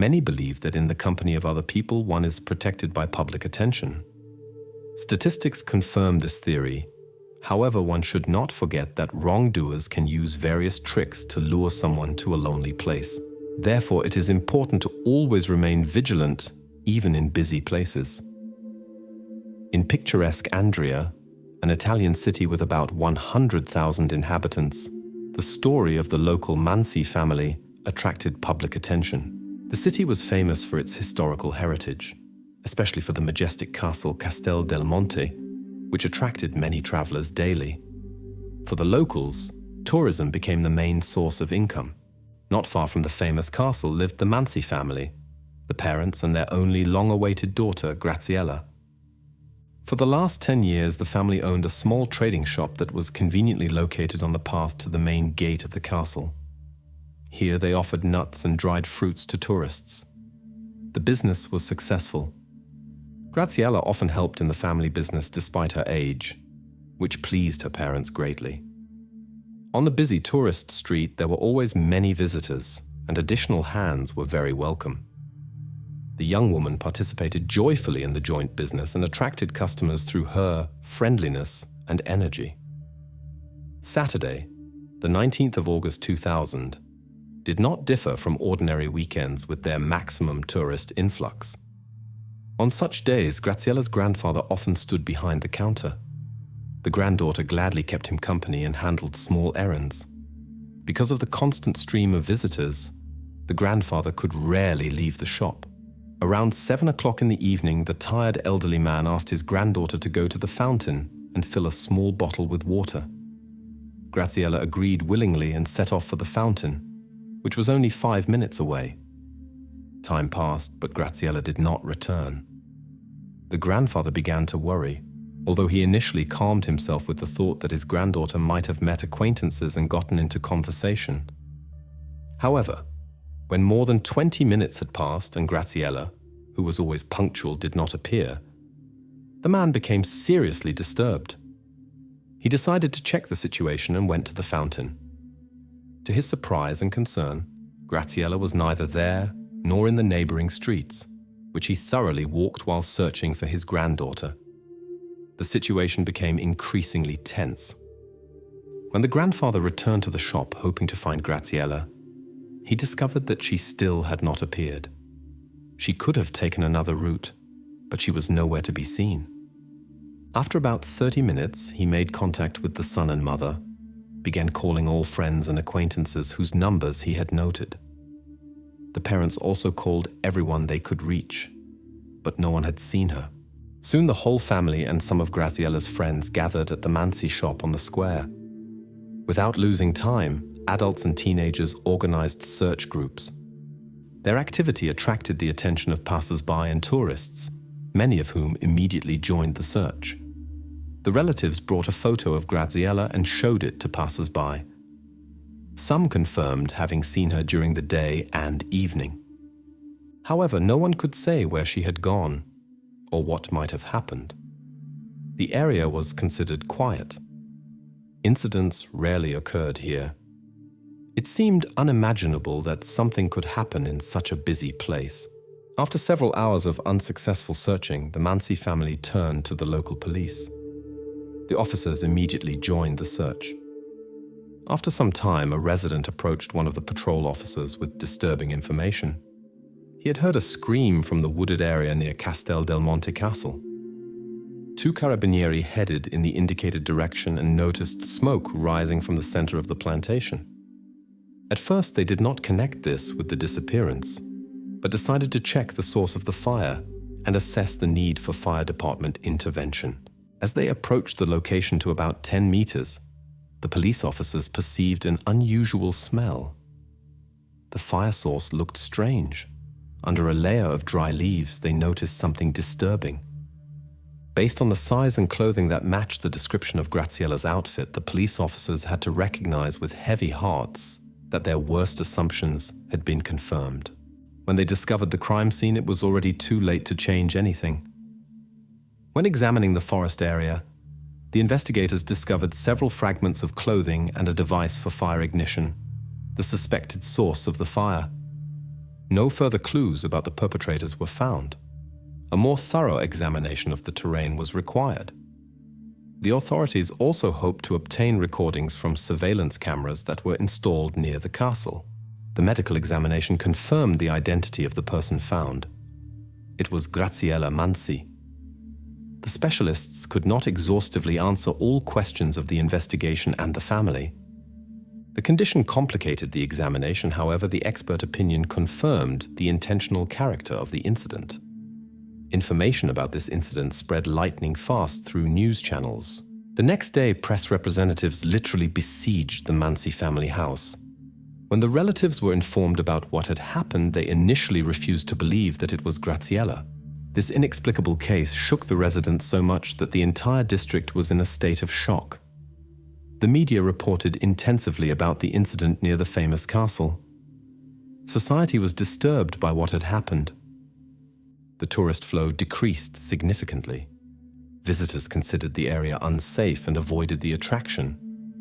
Many believe that in the company of other people, one is protected by public attention. Statistics confirm this theory. However, one should not forget that wrongdoers can use various tricks to lure someone to a lonely place. Therefore, it is important to always remain vigilant, even in busy places. In picturesque Andria, an Italian city with about 100,000 inhabitants, the story of the local Mansi family attracted public attention. The city was famous for its historical heritage, especially for the majestic castle Castel del Monte, which attracted many travelers daily. For the locals, tourism became the main source of income. Not far from the famous castle lived the Mansi family, the parents and their only long-awaited daughter, Gratziela. For the last 10 years, the family owned a small trading shop that was conveniently located on the path to the main gate of the castle. Here they offered nuts and dried fruits to tourists. The business was successful. Gratziela often helped in the family business despite her age, which pleased her parents greatly. On the busy tourist street, there were always many visitors, and additional hands were very welcome. The young woman participated joyfully in the joint business and attracted customers through her friendliness and energy. Saturday, the 19th of August 2000, did not differ from ordinary weekends with their maximum tourist influx. On such days, Graziela's grandfather often stood behind the counter. The granddaughter gladly kept him company and handled small errands. Because of the constant stream of visitors, the grandfather could rarely leave the shop. Around 7 o'clock in the evening, the tired elderly man asked his granddaughter to go to the fountain and fill a small bottle with water. Gratziela agreed willingly and set off for the fountain, which was only 5 minutes away. Time passed, but Gratziela did not return. The grandfather began to worry, although he initially calmed himself with the thought that his granddaughter might have met acquaintances and gotten into conversation. However, when more than 20 minutes had passed and Gratziela, who was always punctual, did not appear, the man became seriously disturbed. He decided to check the situation and went to the fountain. To his surprise and concern, Gratziela was neither there nor in the neighboring streets, which he thoroughly walked while searching for his granddaughter. The situation became increasingly tense. When the grandfather returned to the shop hoping to find Gratziela, he discovered that she still had not appeared. She could have taken another route, but she was nowhere to be seen. After about 30 minutes, he made contact with the son and mother, began calling all friends and acquaintances whose numbers he had noted. The parents also called everyone they could reach, but no one had seen her. Soon the whole family and some of Graziela's friends gathered at the Mansi shop on the square. Without losing time, adults and teenagers organized search groups. Their activity attracted the attention of passers-by and tourists, many of whom immediately joined the search. The relatives brought a photo of Gratziela and showed it to passers-by. Some confirmed having seen her during the day and evening. However, no one could say where she had gone or what might have happened. The area was considered quiet. Incidents rarely occurred here. It seemed unimaginable that something could happen in such a busy place. After several hours of unsuccessful searching, the Mansi family turned to the local police. The officers immediately joined the search. After some time, a resident approached one of the patrol officers with disturbing information. He had heard a scream from the wooded area near Castel del Monte Castle. 2 carabinieri headed in the indicated direction and noticed smoke rising from the center of the plantation. At first, they did not connect this with the disappearance, but decided to check the source of the fire and assess the need for fire department intervention. As they approached the location to about 10 meters, the police officers perceived an unusual smell. The fire source looked strange. Under a layer of dry leaves, they noticed something disturbing. Based on the size and clothing that matched the description of Graziela's outfit, the police officers had to recognize with heavy hearts that their worst assumptions had been confirmed. When they discovered the crime scene, it was already too late to change anything. When examining the forest area, the investigators discovered several fragments of clothing and a device for fire ignition, the suspected source of the fire. No further clues about the perpetrators were found. A more thorough examination of the terrain was required. The authorities also hoped to obtain recordings from surveillance cameras that were installed near the castle. The medical examination confirmed the identity of the person found. It was Gratziela Mansi. The specialists could not exhaustively answer all questions of the investigation and the family. The condition complicated the examination, however, the expert opinion confirmed the intentional character of the incident. Information about this incident spread lightning fast through news channels. The next day, press representatives literally besieged the Mansi family house. When the relatives were informed about what had happened, they initially refused to believe that it was Gratziela. This inexplicable case shook the residents so much that the entire district was in a state of shock. The media reported intensively about the incident near the famous castle. Society was disturbed by what had happened. The tourist flow decreased significantly. Visitors considered the area unsafe and avoided the attraction,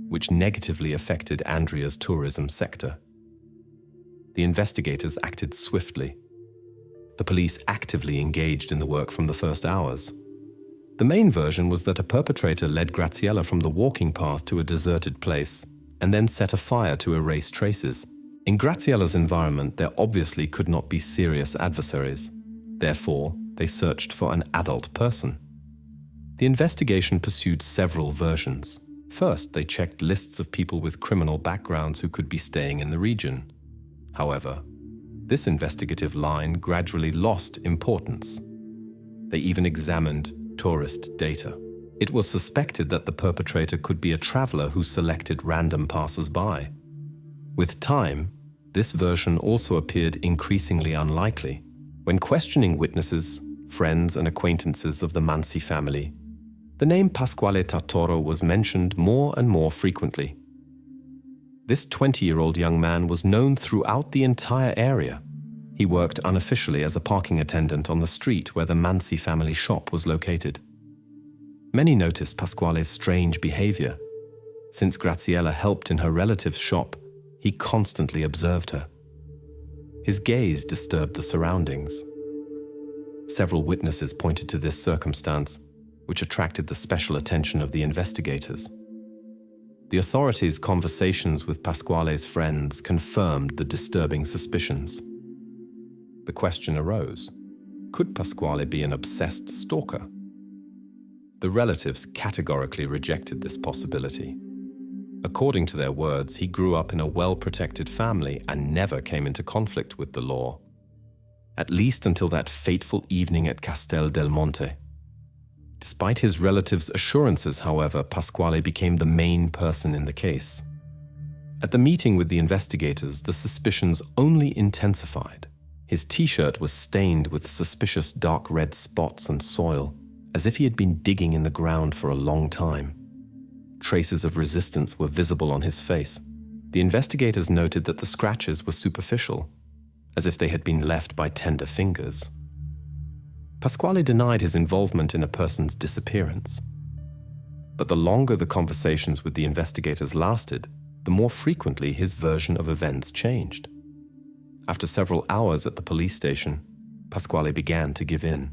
which negatively affected Andria's tourism sector. The investigators acted swiftly. The police actively engaged in the work from the first hours. The main version was that a perpetrator led Gratziela from the walking path to a deserted place and then set a fire to erase traces. In Graziela's environment, there obviously could not be serious adversaries. Therefore, they searched for an adult person. The investigation pursued several versions. First, they checked lists of people with criminal backgrounds who could be staying in the region. However, this investigative line gradually lost importance. They even examined tourist data. It was suspected that the perpetrator could be a traveler who selected random passers-by. With time, this version also appeared increasingly unlikely. When questioning witnesses, friends and acquaintances of the Mansi family, the name Pasquale Tartoro was mentioned more and more frequently. This 20-year-old young man was known throughout the entire area. He worked unofficially as a parking attendant on the street where the Mansi family shop was located. Many noticed Pasquale's strange behavior. Since Gratziela helped in her relative's shop, he constantly observed her. His gaze disturbed the surroundings. Several witnesses pointed to this circumstance, which attracted the special attention of the investigators. The authorities' conversations with Pasquale's friends confirmed the disturbing suspicions. The question arose, could Pasquale be an obsessed stalker? The relatives categorically rejected this possibility. According to their words, he grew up in a well-protected family and never came into conflict with the law. At least until that fateful evening at Castel del Monte. Despite his relatives' assurances, however, Pasquale became the main person in the case. At the meeting with the investigators, the suspicions only intensified. His t-shirt was stained with suspicious dark red spots and soil, as if he had been digging in the ground for a long time. Traces of resistance were visible on his face. The investigators noted that the scratches were superficial, as if they had been left by tender fingers. Pasquale denied his involvement in a person's disappearance. But the longer the conversations with the investigators lasted, the more frequently his version of events changed. After several hours at the police station, Pasquale began to give in.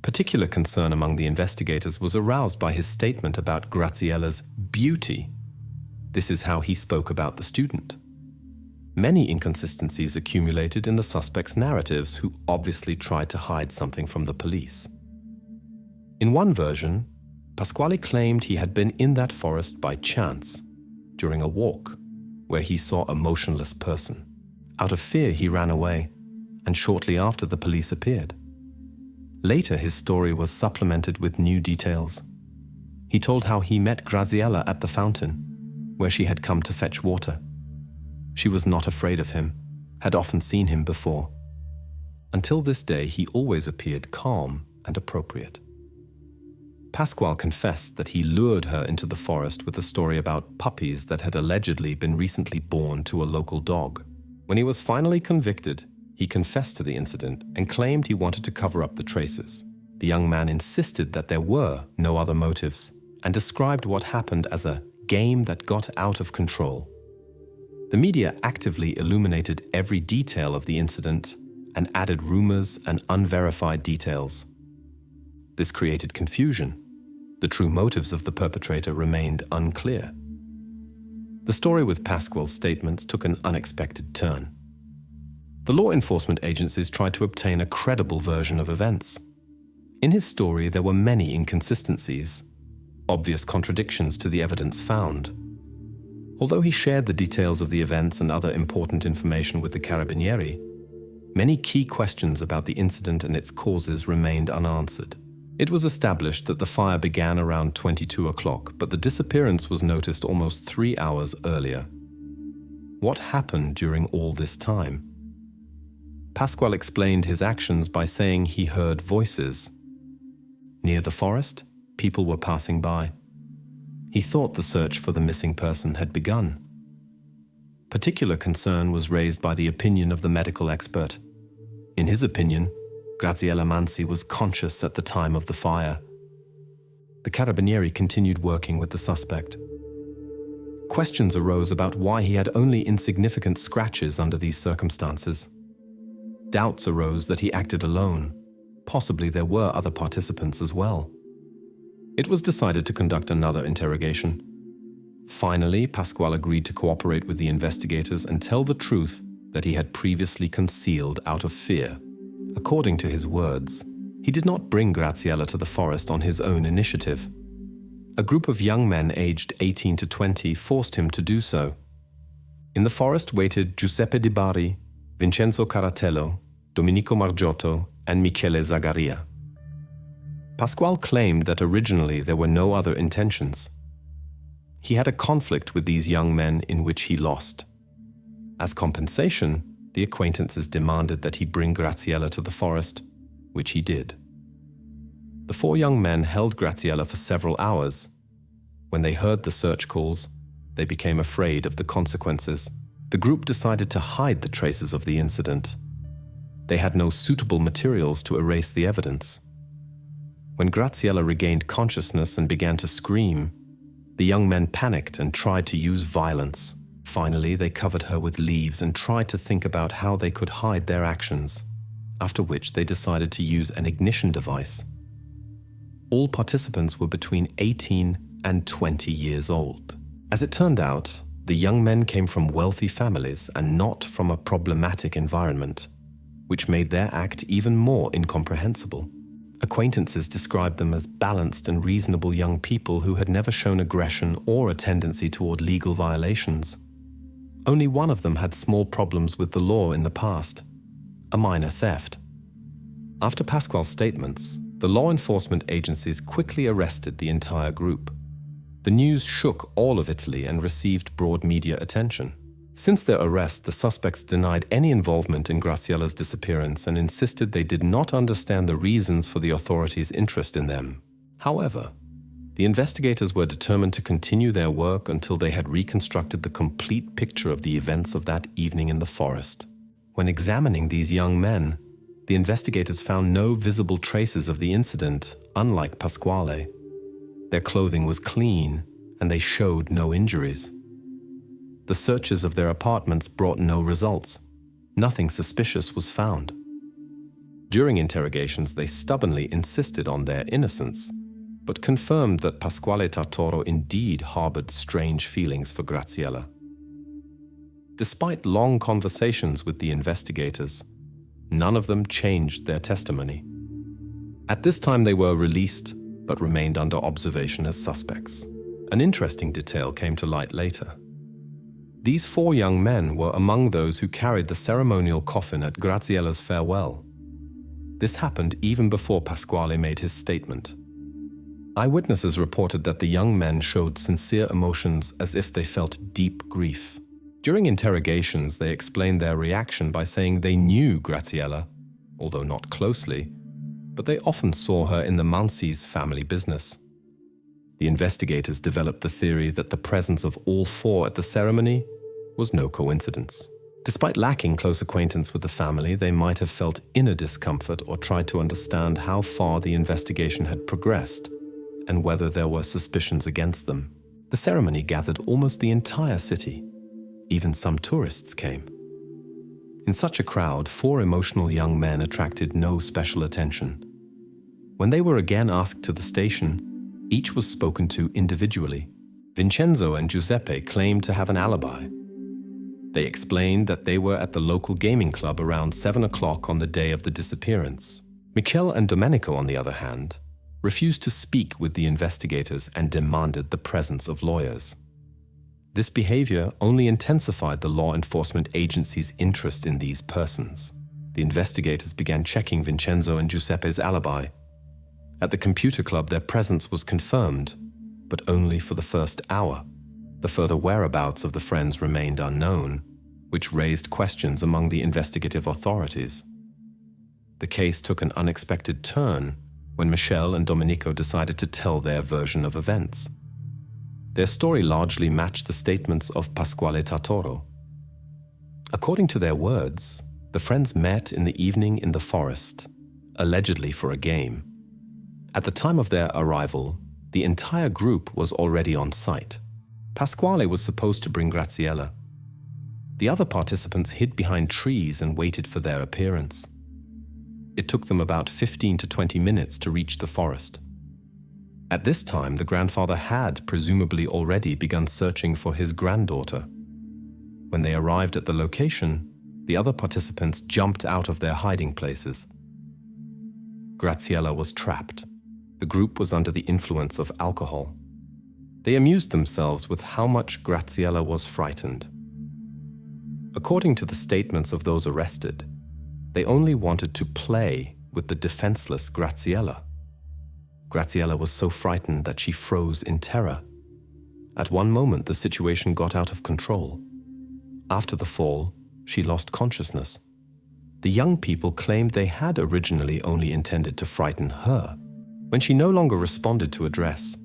Particular concern among the investigators was aroused by his statement about Graziela's beauty. This is how he spoke about the student. Many inconsistencies accumulated in the suspect's narratives, who obviously tried to hide something from the police. In one version, Pasquale claimed he had been in that forest by chance, during a walk, where he saw a motionless person. Out of fear, he ran away, and shortly after the police appeared. Later, his story was supplemented with new details. He told how he met Gratziela at the fountain, where she had come to fetch water. She was not afraid of him, had often seen him before. Until this day, he always appeared calm and appropriate. Pasquale confessed that he lured her into the forest with a story about puppies that had allegedly been recently born to a local dog. When he was finally convicted, he confessed to the incident and claimed he wanted to cover up the traces. The young man insisted that there were no other motives and described what happened as a game that got out of control. The media actively illuminated every detail of the incident and added rumors and unverified details. This created confusion. The true motives of the perpetrator remained unclear. The story with Pasquale's statements took an unexpected turn. The law enforcement agencies tried to obtain a credible version of events. In his story, there were many inconsistencies, obvious contradictions to the evidence found. Although he shared the details of the events and other important information with the Carabinieri, many key questions about the incident and its causes remained unanswered. It was established that the fire began around 22 o'clock, but the disappearance was noticed almost 3 hours earlier. What happened during all this time? Pasquale explained his actions by saying he heard voices. Near the forest, people were passing by. He thought the search for the missing person had begun. Particular concern was raised by the opinion of the medical expert. In his opinion, Gratziela Mansi was conscious at the time of the fire. The Carabinieri continued working with the suspect. Questions arose about why he had only insignificant scratches under these circumstances. Doubts arose that he acted alone. Possibly there were other participants as well. It was decided to conduct another interrogation. Finally, Pasquale agreed to cooperate with the investigators and tell the truth that he had previously concealed out of fear. According to his words, he did not bring Gratziela to the forest on his own initiative. A group of young men aged 18 to 20 forced him to do so. In the forest waited Giuseppe Di Bari, Vincenzo Caratello, Domenico Margiotto, and Michele Zagaria. Pasquale claimed that originally there were no other intentions. He had a conflict with these young men in which he lost. As compensation, the acquaintances demanded that he bring Gratziela to the forest, which he did. The 4 young men held Gratziela for several hours. When they heard the search calls, they became afraid of the consequences. The group decided to hide the traces of the incident. They had no suitable materials to erase the evidence. When Gratziela regained consciousness and began to scream, the young men panicked and tried to use violence. Finally, they covered her with leaves and tried to think about how they could hide their actions, after which they decided to use an ignition device. All participants were between 18 and 20 years old. As it turned out, the young men came from wealthy families and not from a problematic environment, which made their act even more incomprehensible. Acquaintances described them as balanced and reasonable young people who had never shown aggression or a tendency toward legal violations. Only one of them had small problems with the law in the past, a minor theft. After Pasquale's statements, the law enforcement agencies quickly arrested the entire group. The news shook all of Italy and received broad media attention. Since their arrest, the suspects denied any involvement in Graziela's disappearance and insisted they did not understand the reasons for the authorities' interest in them. However, the investigators were determined to continue their work until they had reconstructed the complete picture of the events of that evening in the forest. When examining these young men, the investigators found no visible traces of the incident, unlike Pasquale. Their clothing was clean, and they showed no injuries. The searches of their apartments brought no results. Nothing suspicious was found. During interrogations, they stubbornly insisted on their innocence, but confirmed that Pasquale Tartoro indeed harbored strange feelings for Gratziela. Despite long conversations with the investigators, none of them changed their testimony. At this time they were released, but remained under observation as suspects. An interesting detail came to light later. These 4 young men were among those who carried the ceremonial coffin at Graziela's farewell. This happened even before Pasquale made his statement. Eyewitnesses reported that the young men showed sincere emotions as if they felt deep grief. During interrogations, they explained their reaction by saying they knew Gratziela, although not closely, but they often saw her in the Mansi's family business. The investigators developed the theory that the presence of all 4 at the ceremony was no coincidence. Despite lacking close acquaintance with the family, they might have felt inner discomfort or tried to understand how far the investigation had progressed and whether there were suspicions against them. The ceremony gathered almost the entire city. Even some tourists came. In such a crowd, 4 emotional young men attracted no special attention. When they were again asked to the station, each was spoken to individually. Vincenzo and Giuseppe claimed to have an alibi. They explained that they were at the local gaming club around 7 o'clock on the day of the disappearance. Michele and Domenico, on the other hand, refused to speak with the investigators and demanded the presence of lawyers. This behavior only intensified the law enforcement agency's interest in these persons. The investigators began checking Vincenzo and Giuseppe's alibi. At the computer club, their presence was confirmed, but only for the first hour. The further whereabouts of the friends remained unknown, which raised questions among the investigative authorities. The case took an unexpected turn when Michele and Domenico decided to tell their version of events. Their story largely matched the statements of Pasquale Tartoro. According to their words, the friends met in the evening in the forest, allegedly for a game. At the time of their arrival, the entire group was already on site. Pasquale was supposed to bring Gratziela. The other participants hid behind trees and waited for their appearance. It took them about 15 to 20 minutes to reach the forest. At this time, the grandfather had presumably already begun searching for his granddaughter. When they arrived at the location, the other participants jumped out of their hiding places. Gratziela was trapped. The group was under the influence of alcohol. They amused themselves with how much Gratziela was frightened. According to the statements of those arrested, they only wanted to play with the defenseless Gratziela. Gratziela was so frightened that she froze in terror. At one moment, the situation got out of control. After the fall, she lost consciousness. The young people claimed they had originally only intended to frighten her. When she no longer responded to address,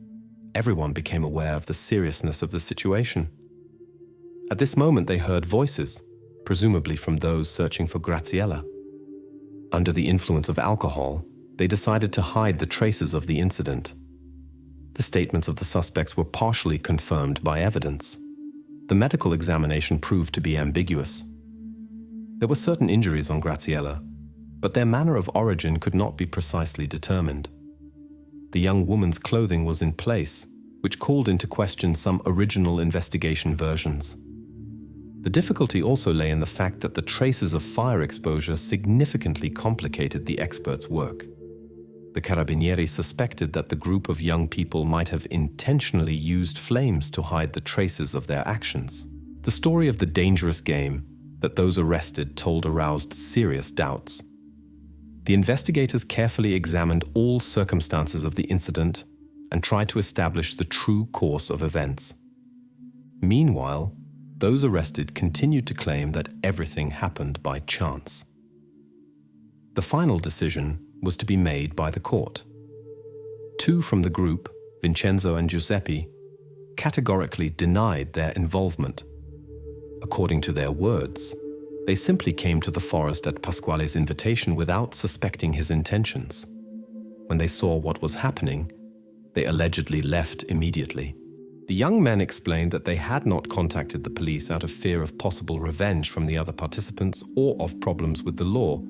everyone became aware of the seriousness of the situation. At this moment, they heard voices, presumably from those searching for Gratziela. Under the influence of alcohol, they decided to hide the traces of the incident. The statements of the suspects were partially confirmed by evidence. The medical examination proved to be ambiguous. There were certain injuries on Gratziela, but their manner of origin could not be precisely determined. The young woman's clothing was in place, which called into question some original investigation versions. The difficulty also lay in the fact that the traces of fire exposure significantly complicated the experts' work. The Carabinieri suspected that the group of young people might have intentionally used flames to hide the traces of their actions. The story of the dangerous game that those arrested told aroused serious doubts. The investigators carefully examined all circumstances of the incident and tried to establish the true course of events. Meanwhile, those arrested continued to claim that everything happened by chance. The final decision was to be made by the court. 2 from the group, Vincenzo and Giuseppe, categorically denied their involvement. According to their words, they simply came to the forest at Pasquale's invitation without suspecting his intentions. When they saw what was happening, they allegedly left immediately. The young men explained that they had not contacted the police out of fear of possible revenge from the other participants or of problems with the law.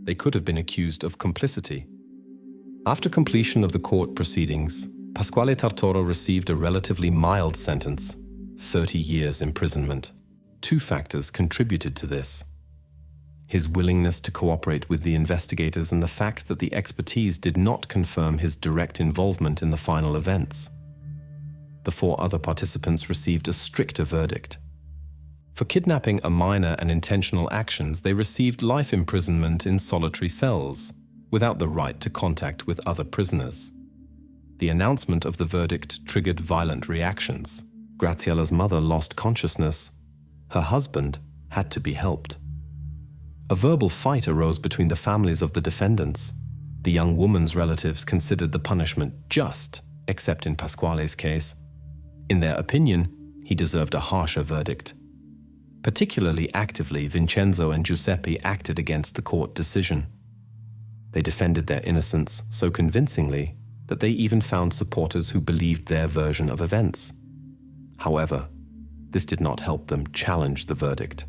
They could have been accused of complicity. After completion of the court proceedings, Pasquale Tartoro received a relatively mild sentence, 30 years imprisonment. 2 factors contributed to this: his willingness to cooperate with the investigators and the fact that the expertise did not confirm his direct involvement in the final events. The 4 other participants received a stricter verdict. For kidnapping a minor and intentional actions, they received life imprisonment in solitary cells, without the right to contact with other prisoners. The announcement of the verdict triggered violent reactions. Graziela's mother lost consciousness. Her husband had to be helped. A verbal fight arose between the families of the defendants. The young woman's relatives considered the punishment just, except in Pasquale's case. In their opinion, he deserved a harsher verdict. Particularly actively, Vincenzo and Giuseppe acted against the court decision. They defended their innocence so convincingly that they even found supporters who believed their version of events. However, this did not help them challenge the verdict.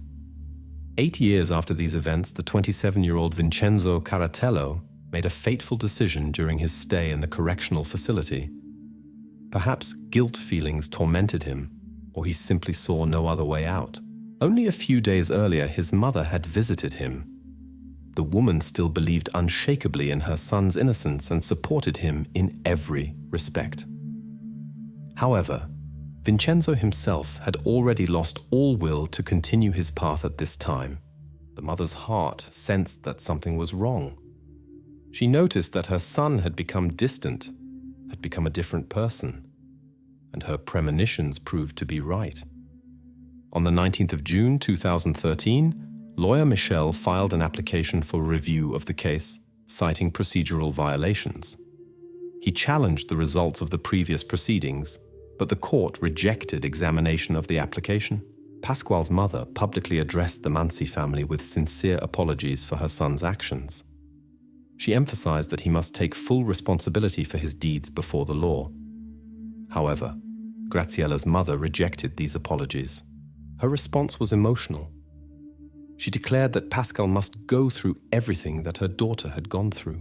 8 years after these events, the 27-year-old Vincenzo Caratello made a fateful decision during his stay in the correctional facility. Perhaps guilt feelings tormented him, or he simply saw no other way out. Only a few days earlier, his mother had visited him. The woman still believed unshakably in her son's innocence and supported him in every respect. However, Vincenzo himself had already lost all will to continue his path at this time. The mother's heart sensed that something was wrong. She noticed that her son had become distant, had become a different person, and her premonitions proved to be right. On the 19th of June 2013, lawyer Michel filed an application for review of the case, citing procedural violations. He challenged the results of the previous proceedings, but the court rejected examination of the application. Pasquale's mother publicly addressed the Mansi family with sincere apologies for her son's actions. She emphasized that he must take full responsibility for his deeds before the law. However, Gratziela's mother rejected these apologies. Her response was emotional. She declared that Pascal must go through everything that her daughter had gone through.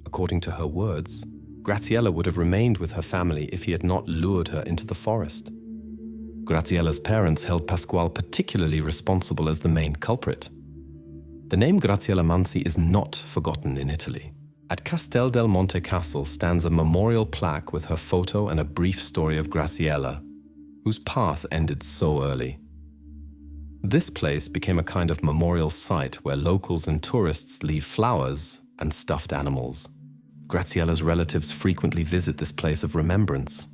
According to her words, Gratziela would have remained with her family if he had not lured her into the forest. Graziela's parents held Pasquale particularly responsible as the main culprit. The name Gratziela Mansi is not forgotten in Italy. At Castel del Monte Castle stands a memorial plaque with her photo and a brief story of Gratziela, whose path ended so early. This place became a kind of memorial site where locals and tourists leave flowers and stuffed animals. Graziela's relatives frequently visit this place of remembrance.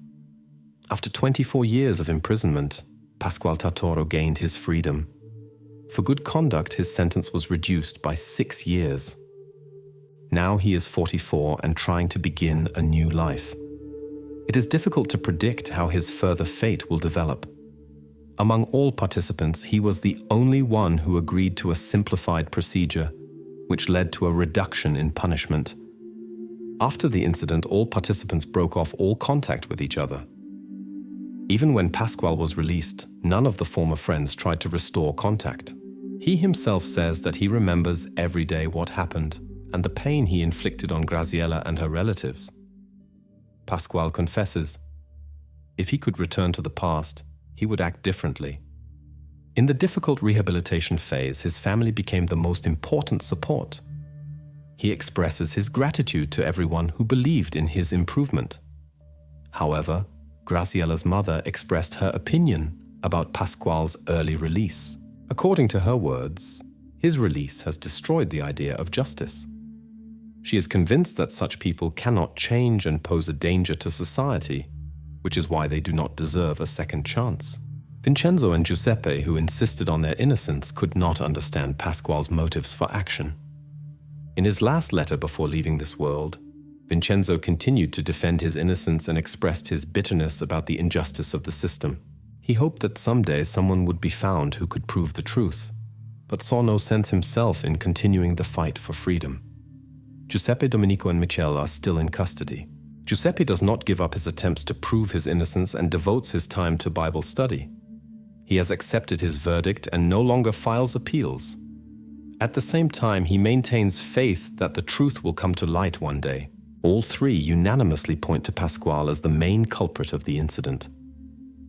After 24 years of imprisonment, Pasquale Tartoro gained his freedom. For good conduct, his sentence was reduced by 6 years. Now he is 44 and trying to begin a new life. It is difficult to predict how his further fate will develop. Among all participants, he was the only one who agreed to a simplified procedure, which led to a reduction in punishment. After the incident, all participants broke off all contact with each other. Even when Pasquale was released, none of the former friends tried to restore contact. He himself says that he remembers every day what happened and the pain he inflicted on Gratziela and her relatives. Pasquale confesses, if he could return to the past, he would act differently. In the difficult rehabilitation phase, his family became the most important support. He expresses his gratitude to everyone who believed in his improvement. However, Graziela's mother expressed her opinion about Pasquale's early release. According to her words, his release has destroyed the idea of justice. She is convinced that such people cannot change and pose a danger to society, which is why they do not deserve a second chance. Vincenzo and Giuseppe, who insisted on their innocence, could not understand Pasquale's motives for action. In his last letter before leaving this world, Vincenzo continued to defend his innocence and expressed his bitterness about the injustice of the system. He hoped that someday someone would be found who could prove the truth, but saw no sense himself in continuing the fight for freedom. Giuseppe, Domenico, and Michele are still in custody. Giuseppe does not give up his attempts to prove his innocence and devotes his time to Bible study. He has accepted his verdict and no longer files appeals. At the same time, he maintains faith that the truth will come to light one day. All three unanimously point to Pasquale as the main culprit of the incident.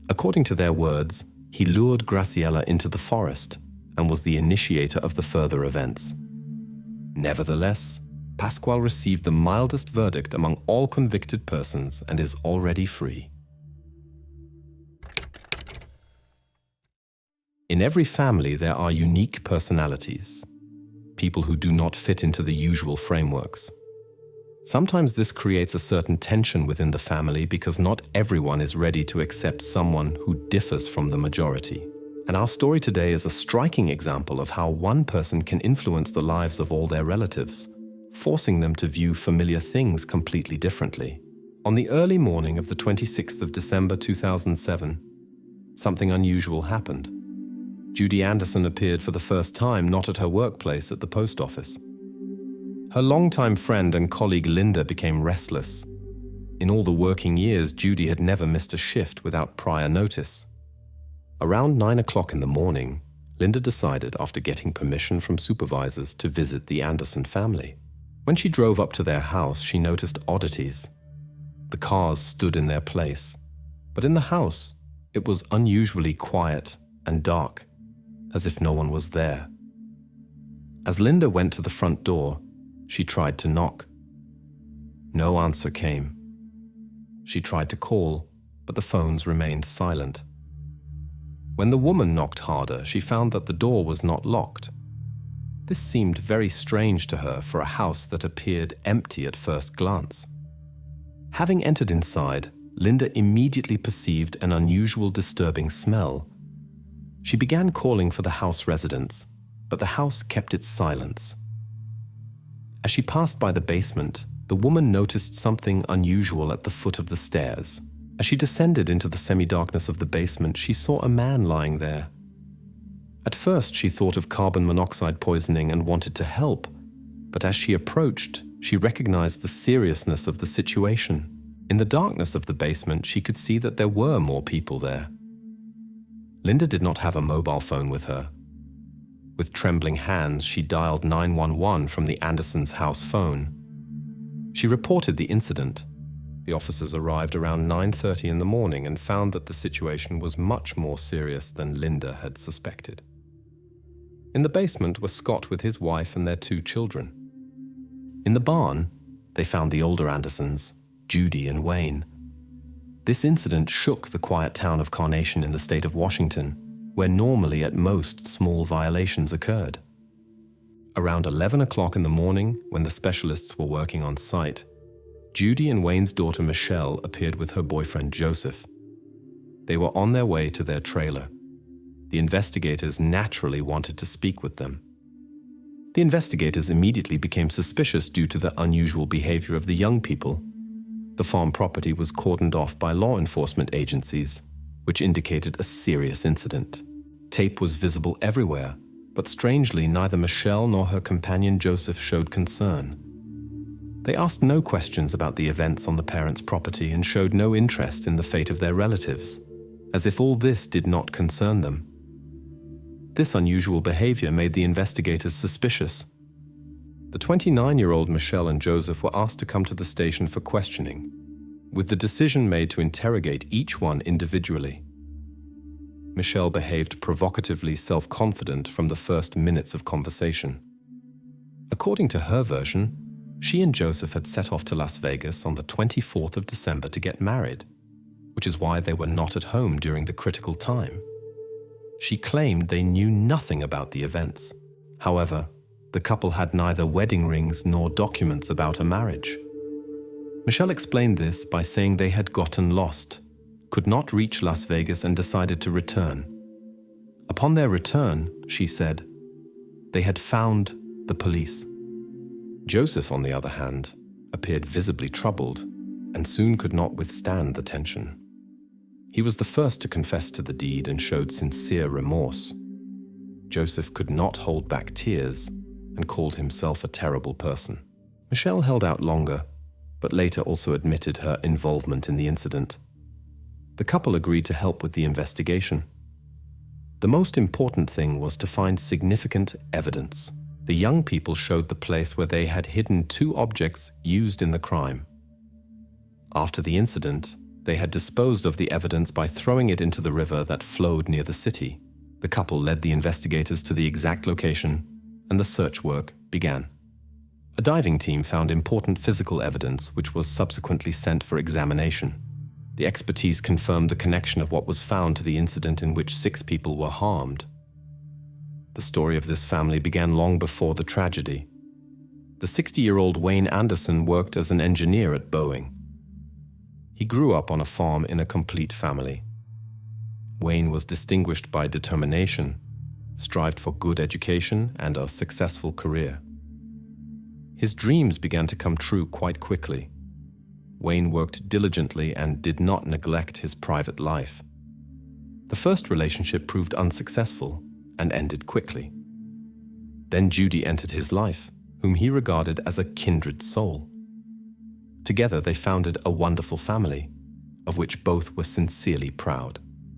According to their words, he lured Gratziela into the forest and was the initiator of the further events. Nevertheless, Pasquale received the mildest verdict among all convicted persons and is already free. In every family, there are unique personalities, people who do not fit into the usual frameworks. Sometimes this creates a certain tension within the family because not everyone is ready to accept someone who differs from the majority. And our story today is a striking example of how one person can influence the lives of all their relatives, forcing them to view familiar things completely differently. On the early morning of the 26th of December 2007, something unusual happened. Judy Anderson appeared for the first time not at her workplace at the post office. Her longtime friend and colleague Linda became restless. In all the working years, Judy had never missed a shift without prior notice. Around 9 o'clock in the morning, Linda decided, after getting permission from supervisors, to visit the Anderson family. When she drove up to their house, she noticed oddities. The cars stood in their place, but in the house, it was unusually quiet and dark, as if no one was there. As Linda went to the front door, she tried to knock. No answer came. She tried to call, but the phones remained silent. When the woman knocked harder, she found that the door was not locked. This seemed very strange to her for a house that appeared empty at first glance. Having entered inside, Linda immediately perceived an unusual, disturbing smell. She began calling for the house residents, but the house kept its silence. As she passed by the basement, the woman noticed something unusual at the foot of the stairs. As she descended into the semi-darkness of the basement, she saw a man lying there. At first, she thought of carbon monoxide poisoning and wanted to help, but as she approached, she recognized the seriousness of the situation. In the darkness of the basement, she could see that there were more people there. Linda did not have a mobile phone with her. With trembling hands, she dialed 911 from the Andersons' house phone. She reported the incident. The officers arrived around 9:30 in the morning and found that the situation was much more serious than Linda had suspected. In the basement were Scott with his wife and their 2 children. In the barn, they found the older Andersons, Judy and Wayne. This incident shook the quiet town of Carnation in the state of Washington, where normally at most small violations occurred. Around 11 o'clock in the morning, when the specialists were working on site, Judy and Wayne's daughter Michelle appeared with her boyfriend Joseph. They were on their way to their trailer. The investigators naturally wanted to speak with them. The investigators immediately became suspicious due to the unusual behavior of the young people. The farm property was cordoned off by law enforcement agencies, which indicated a serious incident. Tape was visible everywhere, but strangely neither Michelle nor her companion Joseph showed concern. They asked no questions about the events on the parents' property and showed no interest in the fate of their relatives, as if all this did not concern them. This unusual behavior made the investigators suspicious. The 29-year-old Michelle and Joseph were asked to come to the station for questioning, with the decision made to interrogate each one individually. Michelle behaved provocatively self-confident from the first minutes of conversation. According to her version, she and Joseph had set off to Las Vegas on the 24th of December to get married, which is why they were not at home during the critical time. She claimed they knew nothing about the events. However, the couple had neither wedding rings nor documents about a marriage. Michelle explained this by saying they had gotten lost, could not reach Las Vegas and decided to return. Upon their return, she said, they had found the police. Joseph, on the other hand, appeared visibly troubled and soon could not withstand the tension. He was the first to confess to the deed and showed sincere remorse. Joseph could not hold back tears and called himself a terrible person. Michelle held out longer, but later also admitted her involvement in the incident. The couple agreed to help with the investigation. The most important thing was to find significant evidence. The young people showed the place where they had hidden 2 objects used in the crime. After the incident, they had disposed of the evidence by throwing it into the river that flowed near the city. The couple led the investigators to the exact location, and the search work began. A diving team found important physical evidence, which was subsequently sent for examination. The expertise confirmed the connection of what was found to the incident in which 6 people were harmed. The story of this family began long before the tragedy. The 60-year-old Wayne Anderson worked as an engineer at Boeing. He grew up on a farm in a complete family. Wayne was distinguished by determination, strived for good education and a successful career. His dreams began to come true quite quickly. Wayne worked diligently and did not neglect his private life. The first relationship proved unsuccessful and ended quickly. Then Judy entered his life, whom he regarded as a kindred soul. Together they founded a wonderful family, of which both were sincerely proud.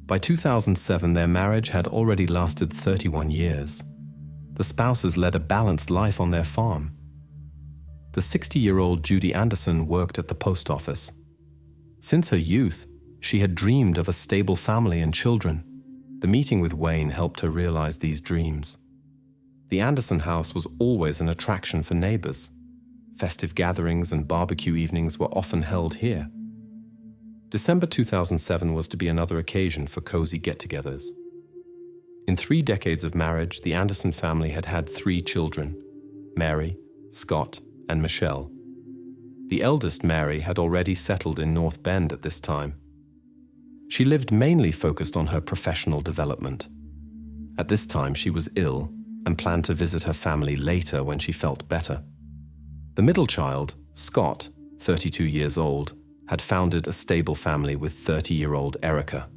By 2007, their marriage had already lasted 31 years. The spouses led a balanced life on their farm. The 60-year-old Judy Anderson worked at the post office. Since her youth, she had dreamed of a stable family and children. The meeting with Wayne helped her realize these dreams. The Anderson house was always an attraction for neighbors. Festive gatherings and barbecue evenings were often held here. December 2007 was to be another occasion for cozy get-togethers. In 3 decades of marriage, the Anderson family had had 3 children: Mary, Scott, and Michelle. The eldest, Mary, had already settled in North Bend at this time. She lived mainly focused on her professional development. At this time, she was ill and planned to visit her family later when she felt better. The middle child, Scott, 32 years old, had founded a stable family with 30-year-old Erica.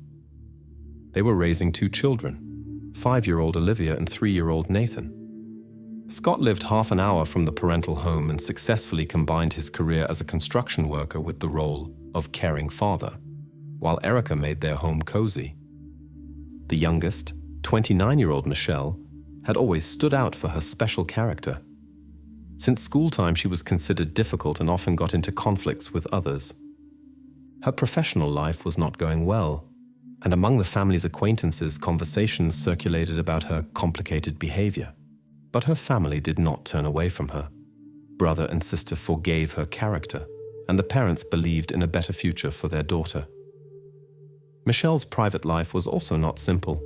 They were raising 2 children, 5-year-old Olivia and 3-year-old Nathan. Scott lived half an hour from the parental home and successfully combined his career as a construction worker with the role of caring father, while Erica made their home cozy. The youngest, 29-year-old Michelle, had always stood out for her special character. Since school time, she was considered difficult and often got into conflicts with others. Her professional life was not going well, and among the family's acquaintances, conversations circulated about her complicated behavior. But her family did not turn away from her. Brother and sister forgave her character, and the parents believed in a better future for their daughter. Michelle's private life was also not simple.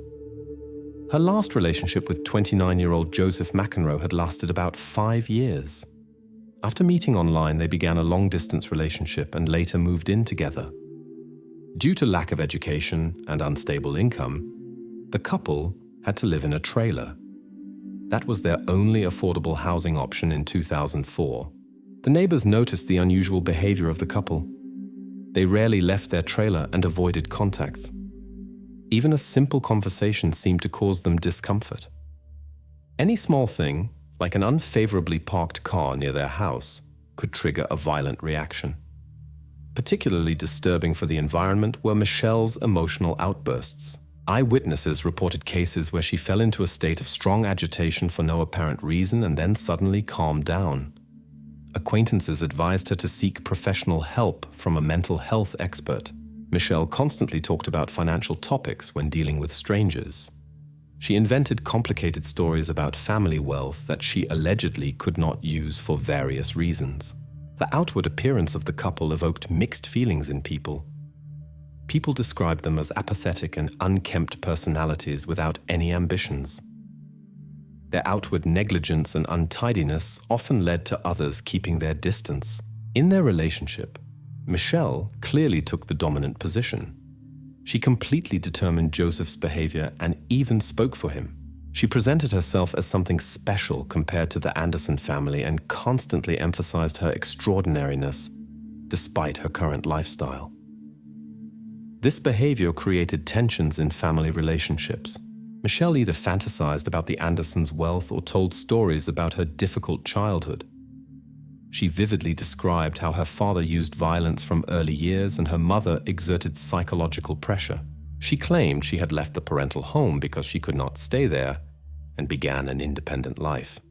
Her last relationship with 29-year-old Joseph McEnroe had lasted about 5 years. After meeting online, they began a long-distance relationship and later moved in together. Due to lack of education and unstable income, the couple had to live in a trailer. That was their only affordable housing option in 2004. The neighbors noticed the unusual behavior of the couple. They rarely left their trailer and avoided contacts. Even a simple conversation seemed to cause them discomfort. Any small thing, like an unfavorably parked car near their house, could trigger a violent reaction. Particularly disturbing for the environment were Michelle's emotional outbursts. Eyewitnesses reported cases where she fell into a state of strong agitation for no apparent reason and then suddenly calmed down. Acquaintances advised her to seek professional help from a mental health expert. Michelle constantly talked about financial topics when dealing with strangers. She invented complicated stories about family wealth that she allegedly could not use for various reasons. The outward appearance of the couple evoked mixed feelings in people. People described them as apathetic and unkempt personalities without any ambitions. Their outward negligence and untidiness often led to others keeping their distance. In their relationship, Michelle clearly took the dominant position. She completely determined Joseph's behavior and even spoke for him. She presented herself as something special compared to the Anderson family and constantly emphasized her extraordinariness, despite her current lifestyle. This behavior created tensions in family relationships. Michelle either fantasized about the Andersons' wealth or told stories about her difficult childhood. She vividly described how her father used violence from early years and her mother exerted psychological pressure. She claimed she had left the parental home because she could not stay there and began an independent life.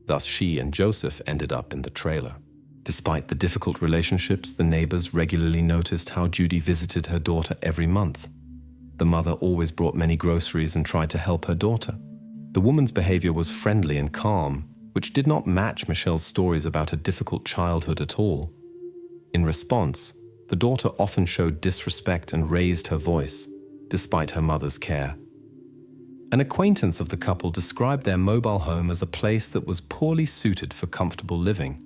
Thus, she and Joseph ended up in the trailer. Despite the difficult relationships, the neighbors regularly noticed how Judy visited her daughter every month. The mother always brought many groceries and tried to help her daughter. The woman's behavior was friendly and calm, which did not match Michelle's stories about her difficult childhood at all. In response, the daughter often showed disrespect and raised her voice, despite her mother's care. An acquaintance of the couple described their mobile home as a place that was poorly suited for comfortable living.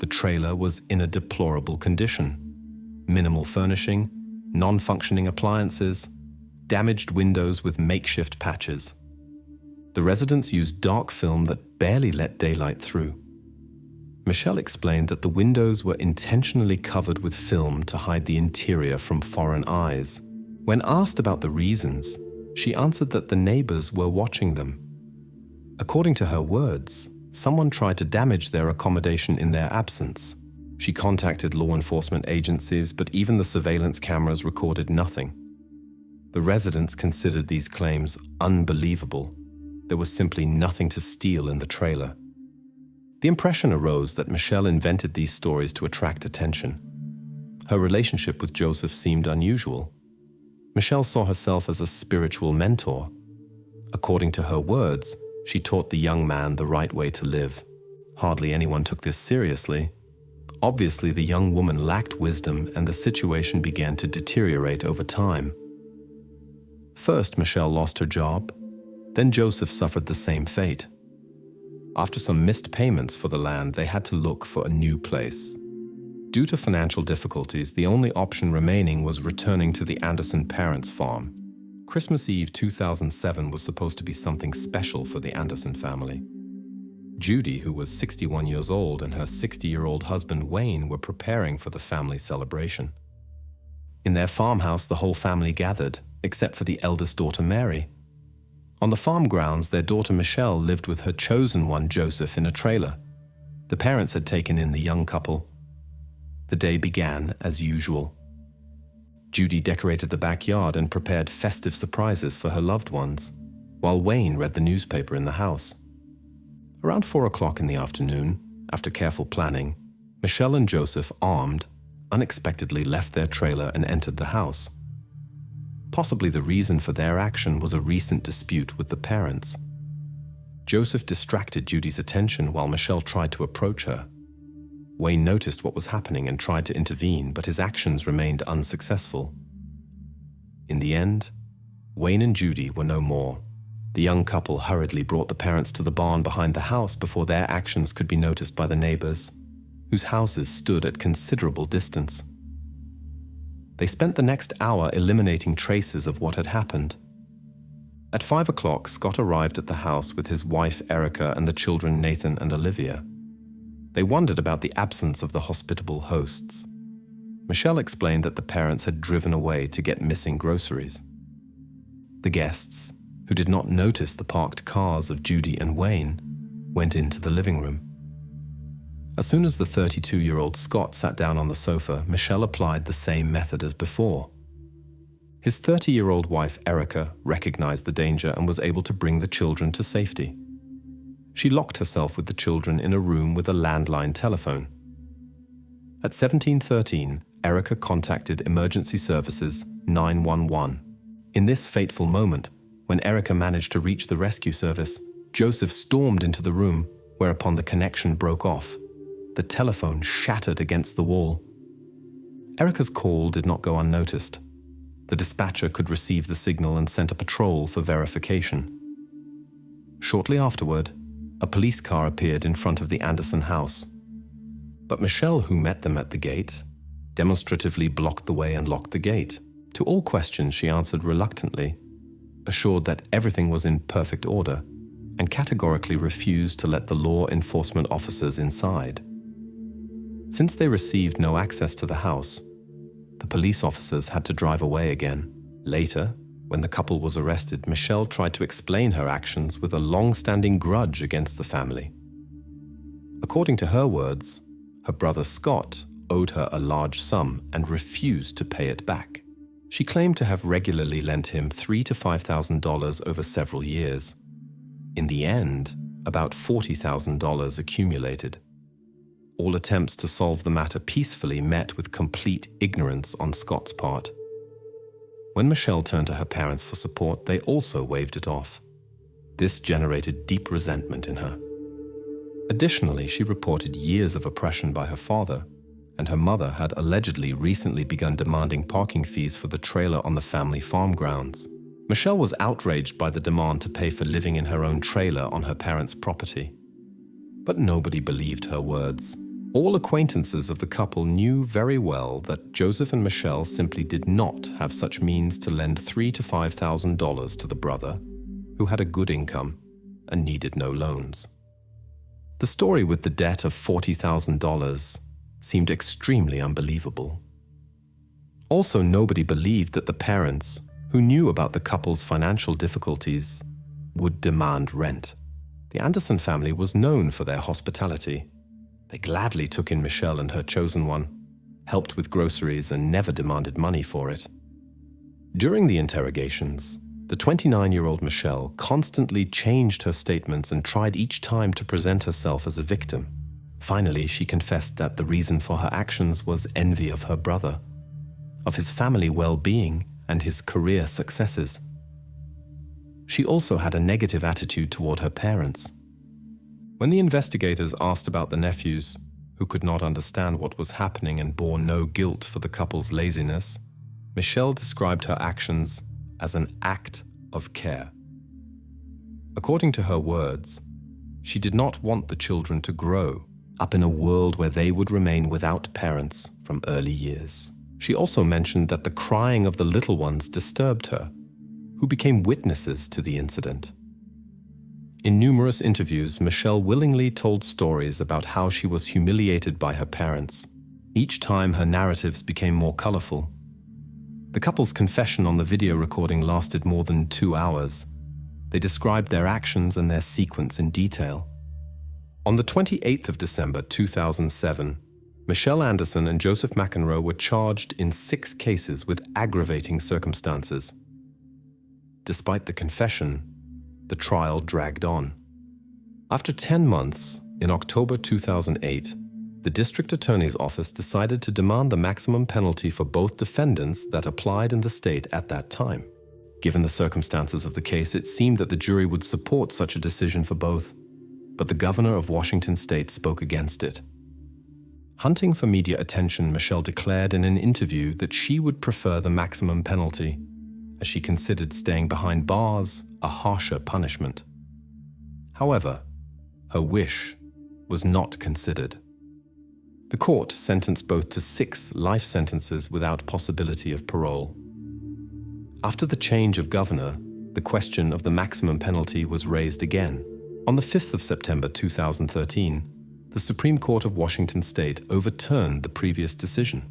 The trailer was in a deplorable condition. Minimal furnishing, non-functioning appliances, damaged windows with makeshift patches. The residents used dark film that barely let daylight through. Michelle explained that the windows were intentionally covered with film to hide the interior from foreign eyes. When asked about the reasons, she answered that the neighbors were watching them. According to her words, someone tried to damage their accommodation in their absence. She contacted law enforcement agencies, but even the surveillance cameras recorded nothing. The The residents considered these claims unbelievable. There was simply nothing to steal in the trailer. The impression arose that Michelle invented these stories to attract attention. Her relationship with Joseph seemed unusual. Michelle saw herself as a spiritual mentor. According to her words, she taught the young man the right way to live. Hardly anyone took this seriously. Obviously, the young woman lacked wisdom, and the situation began to deteriorate over time. First, Michelle lost her job. Then Joseph suffered the same fate. After some missed payments for the land, they had to look for a new place. Due to financial difficulties, the only option remaining was returning to the Anderson parents' farm. Christmas Eve 2007 was supposed to be something special for the Anderson family. Judy, who was 61 years old, and her 60-year-old husband Wayne were preparing for the family celebration. In their farmhouse, the whole family gathered, except for the eldest daughter Mary. On the farm grounds, their daughter Michelle lived with her chosen one, Joseph, in a trailer. The parents had taken in the young couple. The day began as usual. Judy decorated the backyard and prepared festive surprises for her loved ones, while Wayne read the newspaper in the house. Around 4 o'clock in the afternoon, after careful planning, Michelle and Joseph, armed, unexpectedly left their trailer and entered the house. Possibly the reason for their action was a recent dispute with the parents. Joseph distracted Judy's attention while Michelle tried to approach her. Wayne noticed what was happening and tried to intervene, but his actions remained unsuccessful. In the end, Wayne and Judy were no more. The young couple hurriedly brought the parents to the barn behind the house before their actions could be noticed by the neighbors, whose houses stood at considerable distance. They spent the next hour eliminating traces of what had happened. At 5 o'clock, Scott arrived at the house with his wife Erica and the children Nathan and Olivia. They wondered about the absence of the hospitable hosts. Michelle explained that the parents had driven away to get missing groceries. The guests, who did not notice the parked cars of Judy and Wayne, went into the living room. As soon as the 32-year-old Scott sat down on the sofa, Michelle applied the same method as before. His 30-year-old wife Erica recognized the danger and was able to bring the children to safety. She locked herself with the children in a room with a landline telephone. At 17:13, Erica contacted emergency services 911. In this fateful moment, when Erica managed to reach the rescue service, Joseph stormed into the room, whereupon the connection broke off. The telephone shattered against the wall. Erica's call did not go unnoticed. The dispatcher could receive the signal and sent a patrol for verification. Shortly afterward, a police car appeared in front of the Anderson house. But Michelle, who met them at the gate, demonstratively blocked the way and locked the gate. To all questions, she answered reluctantly, assured that everything was in perfect order, and categorically refused to let the law enforcement officers inside. Since they received no access to the house, the police officers had to drive away again. Later, when the couple was arrested, Michelle tried to explain her actions with a long-standing grudge against the family. According to her words, her brother Scott owed her a large sum and refused to pay it back. She claimed to have regularly lent him $3,000 to $5,000 over several years. In the end, about $40,000 accumulated. All attempts to solve the matter peacefully met with complete ignorance on Scott's part. When Michelle turned to her parents for support, they also waved it off. This generated deep resentment in her. Additionally, she reported years of oppression by her father, and her mother had allegedly recently begun demanding parking fees for the trailer on the family farm grounds. Michelle was outraged by the demand to pay for living in her own trailer on her parents' property. But nobody believed her words. All acquaintances of the couple knew very well that Joseph and Michelle simply did not have such means to lend $3,000 to $5,000 to the brother, who had a good income and needed no loans. The story with the debt of $40,000 seemed extremely unbelievable. Also, nobody believed that the parents, who knew about the couple's financial difficulties, would demand rent. The Anderson family was known for their hospitality. They gladly took in Michelle and her chosen one, helped with groceries, and never demanded money for it. During the interrogations, the 29-year-old Michelle constantly changed her statements and tried each time to present herself as a victim. Finally, she confessed that the reason for her actions was envy of her brother, of his family well-being, and his career successes. She also had a negative attitude toward her parents. When the investigators asked about the nephews, who could not understand what was happening and bore no guilt for the couple's laziness, Michelle described her actions as an act of care. According to her words, she did not want the children to grow up in a world where they would remain without parents from early years. She also mentioned that the crying of the little ones disturbed her, who became witnesses to the incident. In numerous interviews, Michelle willingly told stories about how she was humiliated by her parents. Each time her narratives became more colorful. The couple's confession on the video recording lasted more than 2 hours. They described their actions and their sequence in detail. On the 28th of December 2007, Michelle Anderson and Joseph McEnroe were charged in 6 cases with aggravating circumstances. Despite the confession, the trial dragged on. After 10 months, in October 2008, the District Attorney's Office decided to demand the maximum penalty for both defendants that applied in the state at that time. Given the circumstances of the case, it seemed that the jury would support such a decision for both, but the governor of Washington state spoke against it. Hunting for media attention, Michelle declared in an interview that she would prefer the maximum penalty, as she considered staying behind bars a harsher punishment. However, her wish was not considered. The court sentenced both to 6 life sentences without possibility of parole. After the change of governor, the question of the maximum penalty was raised again. On the 5th of September 2013, the Supreme Court of Washington state overturned the previous decision.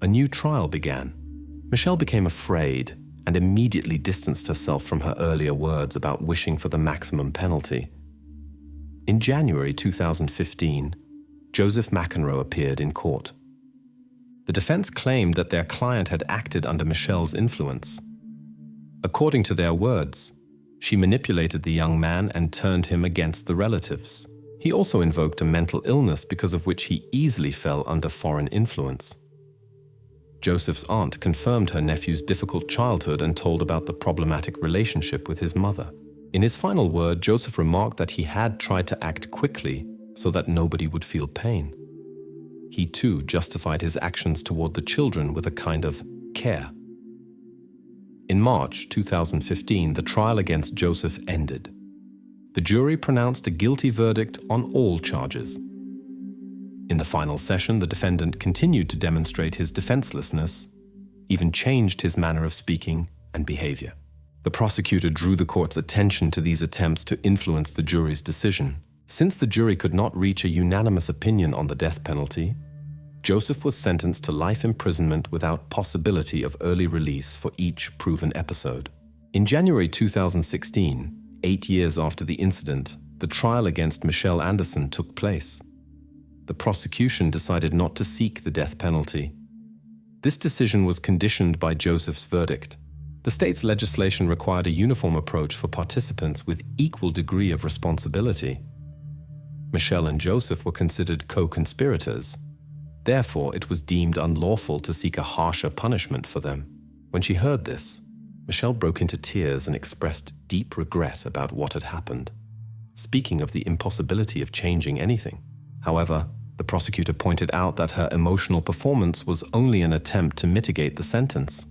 A new trial began. Michelle became afraid and immediately distanced herself from her earlier words about wishing for the maximum penalty. In January 2015, Joseph McEnroe appeared in court. The defense claimed that their client had acted under Michelle's influence. According to their words, she manipulated the young man and turned him against the relatives. He also invoked a mental illness because of which he easily fell under foreign influence. Joseph's aunt confirmed her nephew's difficult childhood and told about the problematic relationship with his mother. In his final word, Joseph remarked that he had tried to act quickly so that nobody would feel pain. He too justified his actions toward the children with a kind of care. In March 2015, the trial against Joseph ended. The jury pronounced a guilty verdict on all charges. In the final session, the defendant continued to demonstrate his defenselessness, even changed his manner of speaking and behavior. The prosecutor drew the court's attention to these attempts to influence the jury's decision. Since the jury could not reach a unanimous opinion on the death penalty, Joseph was sentenced to life imprisonment without possibility of early release for each proven episode. In January 2016, 8 years after the incident, the trial against Michelle Anderson took place. The prosecution decided not to seek the death penalty. This decision was conditioned by Joseph's verdict. The state's legislation required a uniform approach for participants with equal degree of responsibility. Michelle and Joseph were considered co-conspirators. Therefore, it was deemed unlawful to seek a harsher punishment for them. When she heard this, Michelle broke into tears and expressed deep regret about what had happened, speaking of the impossibility of changing anything. However, the prosecutor pointed out that her emotional performance was only an attempt to mitigate the sentence.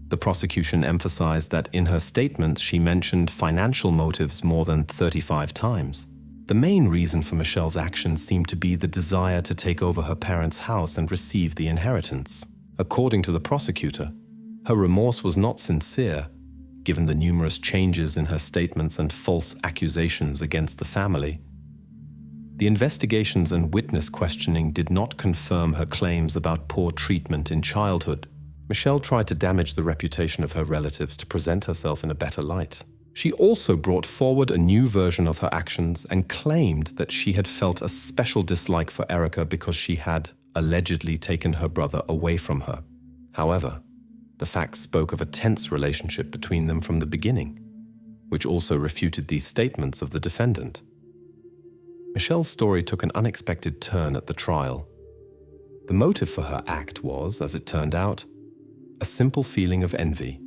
The prosecution emphasized that in her statements she mentioned financial motives more than 35 times. The main reason for Michelle's actions seemed to be the desire to take over her parents' house and receive the inheritance. According to the prosecutor, her remorse was not sincere, given the numerous changes in her statements and false accusations against the family. The investigations and witness questioning did not confirm her claims about poor treatment in childhood. Michelle tried to damage the reputation of her relatives to present herself in a better light. She also brought forward a new version of her actions and claimed that she had felt a special dislike for Erica because she had allegedly taken her brother away from her. However, The facts spoke of a tense relationship between them from the beginning, which also refuted these statements of the defendant. Michelle's story took an unexpected turn at the trial. The motive for her act was, as it turned out, a simple feeling of envy.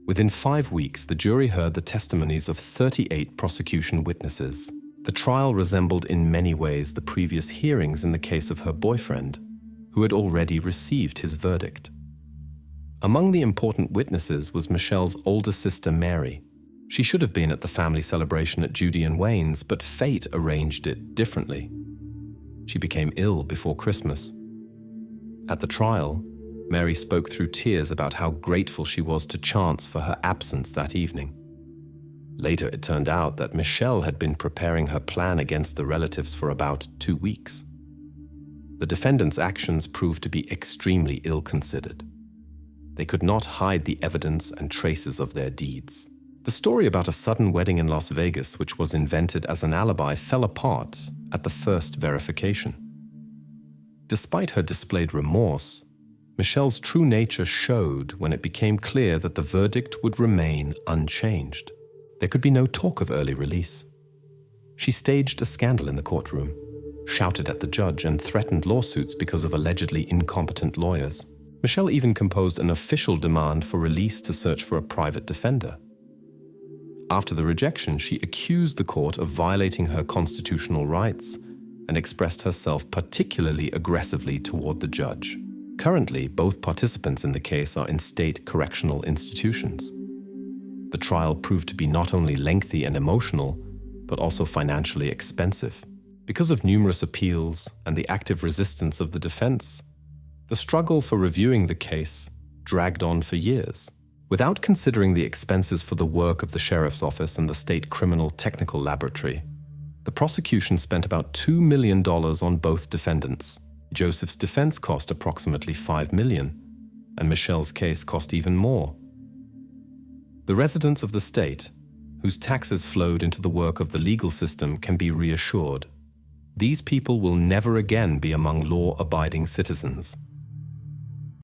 Within 5 weeks, the jury heard the testimonies of 38 prosecution witnesses. The trial resembled in many ways the previous hearings in the case of her boyfriend, who had already received his verdict. Among the important witnesses was Michelle's older sister Mary. She should have been at the family celebration at Judy and Wayne's, but fate arranged it differently. She became ill before Christmas. At the trial, Mary spoke through tears about how grateful she was to chance for her absence that evening. Later, it turned out that Michelle had been preparing her plan against the relatives for about 2 weeks. The defendant's actions proved to be extremely ill-considered. They could not hide the evidence and traces of their deeds. The story about a sudden wedding in Las Vegas, which was invented as an alibi, fell apart at the first verification. Despite her displayed remorse, Michelle's true nature showed when it became clear that the verdict would remain unchanged. There could be no talk of early release. She staged a scandal in the courtroom, shouted at the judge, and threatened lawsuits because of allegedly incompetent lawyers. Michelle even composed an official demand for release to search for a private defender. After the rejection, she accused the court of violating her constitutional rights and expressed herself particularly aggressively toward the judge. Currently, both participants in the case are in state correctional institutions. The trial proved to be not only lengthy and emotional, but also financially expensive. Because of numerous appeals and the active resistance of the defense, the struggle for reviewing the case dragged on for years. Without considering the expenses for the work of the sheriff's office and the state criminal technical laboratory, the prosecution spent about $2 million on both defendants. Joseph's defense cost approximately $5 million, and Michelle's case cost even more. The residents of the state, whose taxes flowed into the work of the legal system, can be reassured. These people will never again be among law-abiding citizens.